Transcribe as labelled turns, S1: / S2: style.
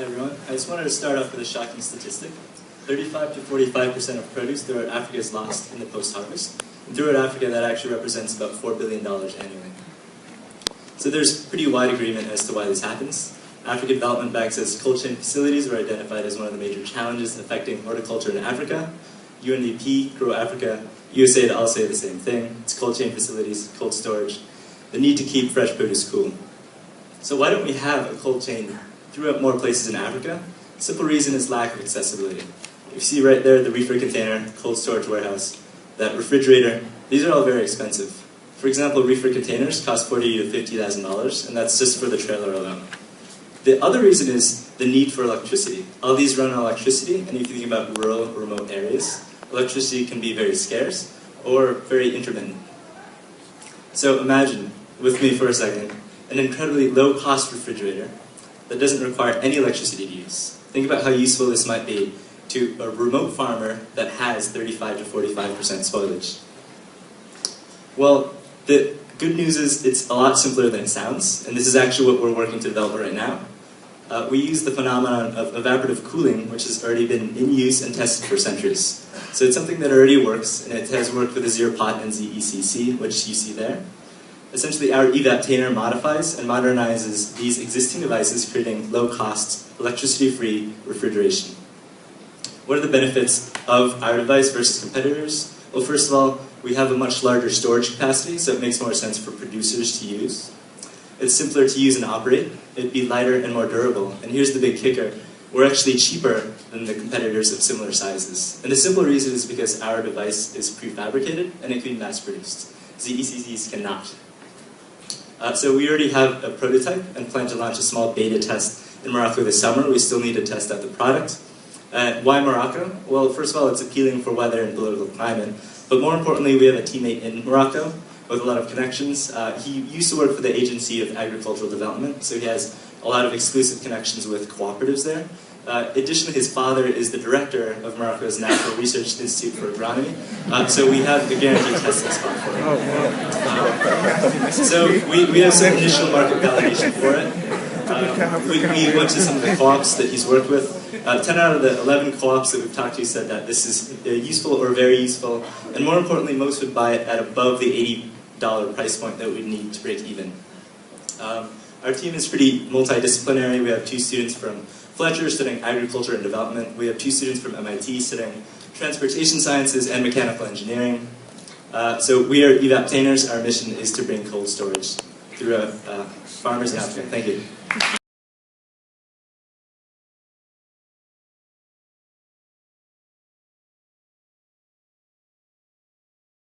S1: Hi everyone. I just wanted to start off with a shocking statistic. 35 to 45% of produce throughout Africa is lost in the post-harvest. And throughout Africa, that actually represents about $4 billion annually. So there's pretty wide agreement as to why this happens. African Development Bank says cold chain facilities were identified as one of the major challenges affecting horticulture in Africa. UNDP, Grow Africa, USAID all say the same thing. It's cold chain facilities, cold storage, the need to keep fresh produce cool. So why don't we have a cold chain throughout more places in Africa? The simple reason is lack of accessibility. You see right there the reefer container, cold storage warehouse, that refrigerator. These are all very expensive. For example, reefer containers cost $40,000 to $50,000, and that's just for the trailer alone. The other reason is the need for electricity. All these run on electricity, and if you think about rural or remote areas, electricity can be very scarce or very intermittent. So imagine, with me for a second, an incredibly low-cost refrigerator that doesn't require any electricity to use. Think about how useful this might be to a remote farmer that has 35 to 45% spoilage. Well, the good news is it's a lot simpler than it sounds, and this is actually what we're working to develop right now. We use the phenomenon of evaporative cooling, which has already been in use and tested for centuries. So it's something that already works, and it has worked with the ZeroPot and ZECC, which you see there. Essentially, our Evaptainer modifies and modernizes these existing devices, creating low-cost, electricity-free refrigeration. What are the benefits of our device versus competitors? Well, first of all, we have a much larger storage capacity, so it makes more sense for producers to use. It's simpler to use and operate. It'd be lighter and more durable. And here's the big kicker. We're actually cheaper than the competitors of similar sizes. And the simple reason is because our device is prefabricated and it can be mass-produced. ZECCs cannot. So we already have a prototype and plan to launch a small beta test in Morocco this summer. We still need to test out the product. Why Morocco? Well, first of all, it's appealing for weather and political climate. But more importantly, we have a teammate in Morocco with a lot of connections. He used to work for the Agency of Agricultural Development, so he has a lot of exclusive connections with cooperatives there. Additionally, his father is the director of Morocco's National Research Institute for Agronomy, so we have the guaranteed testing spot for it. So we have some initial market validation for it. We went to some of the co-ops that he's worked with. 10 out of the 11 co-ops that we've talked to said that this is useful or very useful, and more importantly, most would buy it at above the $80 price point that we'd need to break even. Our team is pretty multidisciplinary. We have 2 students from Fletcher studying agriculture and development. We have 2 students from MIT studying transportation sciences and mechanical engineering. So we are Evaptainers. Our mission is to bring cold storage throughout farmers in Africa. Thank you.